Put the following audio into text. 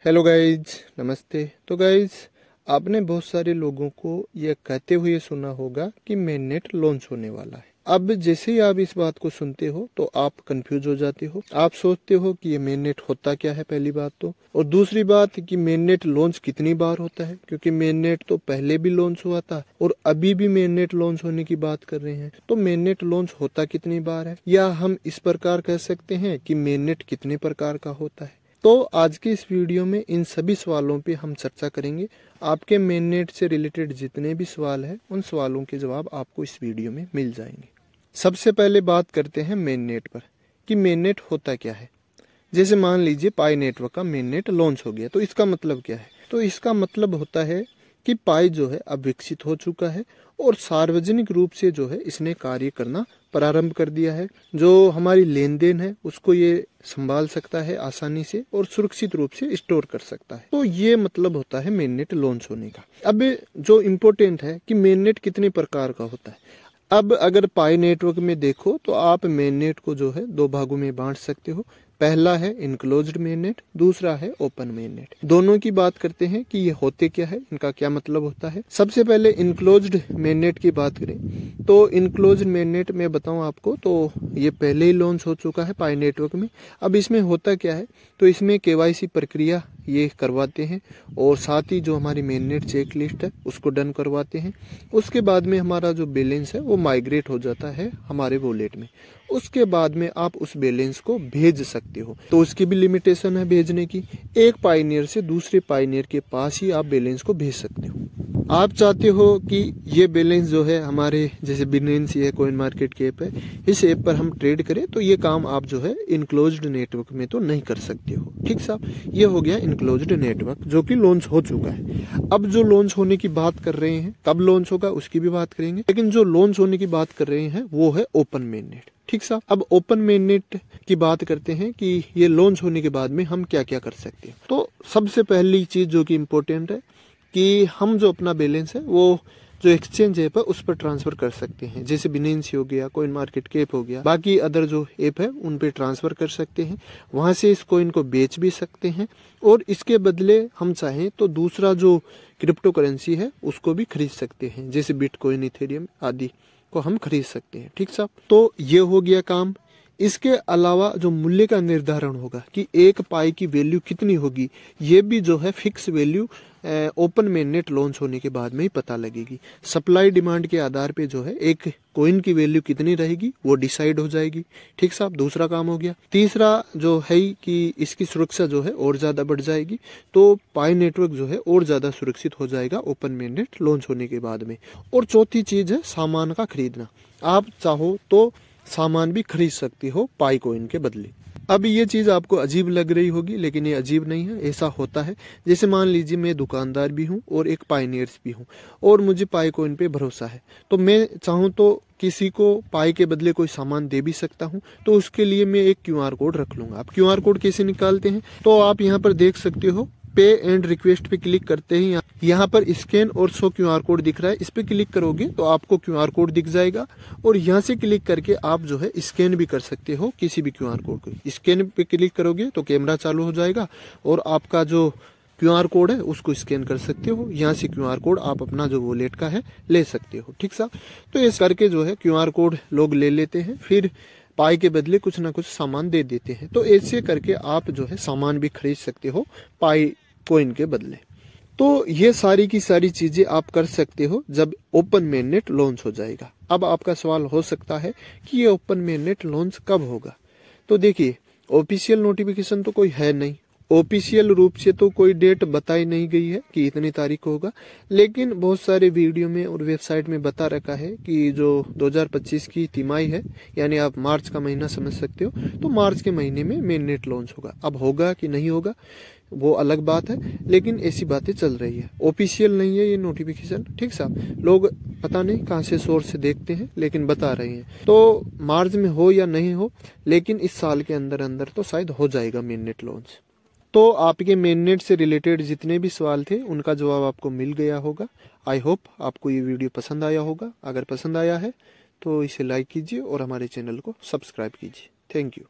Hello guys, नमस्ते। तो guys, आपने बहुत सारे लोगों को यह कहते हुए सुना होगा कि मेननेट लॉन्च होने वाला है। अब जैसे ही आप इस बात को सुनते हो तो आप कंफ्यूज हो जाते हो। आप सोचते हो कि ये मेननेट होता क्या है, पहली बात तो। और दूसरी बात कि मेननेट लॉन्च कितनी बार होता है, क्योंकि मेननेट तो पहले भी लॉन्च हुआ था और अभी भी मेननेट लॉन्च होने की बात कर रहे हैं। तो मेननेट लॉन्च होता कितनी बार है, या हम इस प्रकार कह सकते हैं कि मेननेट कितने प्रकार का होता है। तो आज के इस वीडियो में इन सभी सवालों पे हम चर्चा करेंगे। आपके मेननेट से रिलेटेड जितने भी सवाल हैं उन सवालों के जवाब आपको इस वीडियो में मिल जाएंगे। सबसे पहले बात करते हैं मेननेट पर कि मेननेट होता क्या है। जैसे मान लीजिए पाई नेटवर्क का मेननेट लॉन्च हो गया, तो इसका मतलब क्या है। तो इसका मतलब होता है कि पाई जो है अब विकसित हो चुका है और सार्वजनिक रूप से जो है इसने कार्य करना प्रारंभ कर दिया है। जो हमारी लेन देन है उसको ये संभाल सकता है आसानी से और सुरक्षित रूप से स्टोर कर सकता है। तो ये मतलब होता है मेननेट लॉन्च होने का। अब जो इम्पोर्टेंट है कि मेननेट कितने प्रकार का होता है। अब अगर पाई नेटवर्क में देखो तो आप मेननेट को जो है दो भागों में बांट सकते हो। पहला है इनक्लोज्ड मेननेट, दूसरा है ओपन मेननेट। दोनों की बात करते हैं कि ये होते क्या है, इनका क्या मतलब होता है। सबसे पहले इनक्लोज्ड मेननेट की बात करें तो इनक्लोज्ड मेननेट में बताऊं आपको, तो ये पहले ही लॉन्च हो चुका है पाई नेटवर्क में। अब इसमें होता क्या है, तो इसमें केवाईसी प्रक्रिया ये करवाते हैं और साथ ही जो हमारी मेननेट चेक लिस्ट है उसको डन करवाते हैं। उसके बाद में हमारा जो बैलेंस है वो माइग्रेट हो जाता है हमारे वॉलेट में। उसके बाद में आप उस बैलेंस को भेज सकते हो। तो उसकी भी लिमिटेशन है भेजने की। एक पायनियर से दूसरे पायनियर के पास ही आप बैलेंस को भेज सकते हो। आप चाहते हो कि ये बैलेंस जो है हमारे जैसे बिनेंस है, कॉइन मार्केट की ऐप है, इस ऐप पर हम ट्रेड करें, तो ये काम आप जो है इनक्लोज्ड नेटवर्क में तो नहीं कर सकते हो। ठीक साहब, ये हो गया इनक्लोज्ड नेटवर्क जो कि लॉन्च हो चुका है। अब जो लॉन्च होने की बात कर रहे हैं, कब लॉन्च होगा उसकी भी बात करेंगे, लेकिन जो लॉन्च होने की बात कर रहे हैं वो है ओपन मेननेट। ठीक साहब, अब ओपन मेननेट की बात करते हैं कि ये लॉन्च होने के बाद में हम क्या क्या कर सकते हैं। तो सबसे पहली चीज जो कि इम्पोर्टेंट है कि हम जो अपना बैलेंस है वो जो एक्सचेंज ऐप है उस पर ट्रांसफर कर सकते हैं। जैसे बिनेंस हो गया, कॉइन मार्केट कैप हो गया, बाकी अदर जो ऐप है उन पे ट्रांसफर कर सकते हैं। वहां से इस कॉइन को बेच भी सकते हैं और इसके बदले हम चाहें तो दूसरा जो क्रिप्टो करेंसी है उसको भी खरीद सकते हैं, जैसे बिटकॉइन, इथेरियम आदि को हम खरीद सकते हैं। ठीक साहब, तो ये हो गया काम। इसके अलावा जो मूल्य का निर्धारण होगा कि एक पाई की वैल्यू कितनी होगी, ये भी जो है fix value open mainnet launch होने के बाद में ही पता लगेगी। सप्लाई डिमांड के आधार पे जो है एक कॉइन की वैल्यू कितनी रहेगी वो डिसाइड हो जाएगी। ठीक साहब, दूसरा काम हो गया। तीसरा जो है कि इसकी सुरक्षा जो है और ज्यादा बढ़ जाएगी, तो पाई नेटवर्क जो है और ज्यादा सुरक्षित हो जाएगा ओपन मेननेट लॉन्च होने के बाद में। और चौथी चीज है सामान का खरीदना। आप चाहो तो सामान भी खरीद सकती हो पाई कॉइन के बदले। अब ये चीज आपको अजीब लग रही होगी, लेकिन ये अजीब नहीं है, ऐसा होता है। जैसे मान लीजिए मैं दुकानदार भी हूँ और एक पायनियर्स भी हूँ और मुझे पाई कॉइन पे भरोसा है, तो मैं चाहूँ तो किसी को पाई के बदले कोई सामान दे भी सकता हूँ। तो उसके लिए मैं एक क्यूआर कोड रख लूंगा। आप क्यूआर कोड कैसे निकालते हैं, तो आप यहाँ पर देख सकते हो, पे एंड रिक्वेस्ट पे क्लिक करते ही यहाँ पर स्कैन और शो क्यूआर कोड दिख रहा है। इस पे क्लिक करोगे तो आपको क्यूआर कोड दिख जाएगा और यहाँ से क्लिक करके आप जो है स्कैन भी कर सकते हो किसी भी क्यूआर कोड को। स्कैन पे क्लिक करोगे तो कैमरा चालू हो जाएगा और आपका जो क्यूआर कोड है उसको स्कैन कर सकते हो। यहाँ से क्यूआर कोड आप अपना जो वॉलेट का है ले सकते हो। ठीक सा, तो इस करके जो है क्यूआर कोड लोग ले लेते हैं, फिर पाई के बदले कुछ ना कुछ सामान दे देते हैं। तो ऐसे करके आप जो है सामान भी खरीद सकते हो पाई कॉइन के बदले। तो ये सारी की सारी चीजें आप कर सकते हो जब ओपन मेननेट लॉन्च हो जाएगा। अब आपका सवाल हो सकता है कि ये ओपन मेननेट लॉन्च कब होगा। तो देखिए, ऑफिशियल नोटिफिकेशन तो कोई है नहीं, ऑफिशियल रूप से तो कोई डेट बताई नहीं गई है कि इतनी तारीख को होगा, लेकिन बहुत सारे वीडियो में और वेबसाइट में बता रखा है कि जो 2025 की तिमाही है, यानी आप मार्च का महीना समझ सकते हो, तो मार्च के महीने में मेननेट लॉन्च होगा। अब होगा कि नहीं होगा वो अलग बात है, लेकिन ऐसी बातें चल रही है। ऑफिशियल नहीं है ये नोटिफिकेशन। ठीक साहब, लोग पता नहीं कहां से सोर्स से देखते हैं, लेकिन बता रहे हैं। तो मार्च में हो या नहीं हो, लेकिन इस साल के अंदर अंदर तो शायद हो जाएगा मेननेट लॉन्च। तो आपके मेननेट से रिलेटेड जितने भी सवाल थे उनका जवाब आपको मिल गया होगा। आई होप आपको ये वीडियो पसंद आया होगा। अगर पसंद आया है तो इसे लाइक कीजिए और हमारे चैनल को सब्सक्राइब कीजिए। Thank you.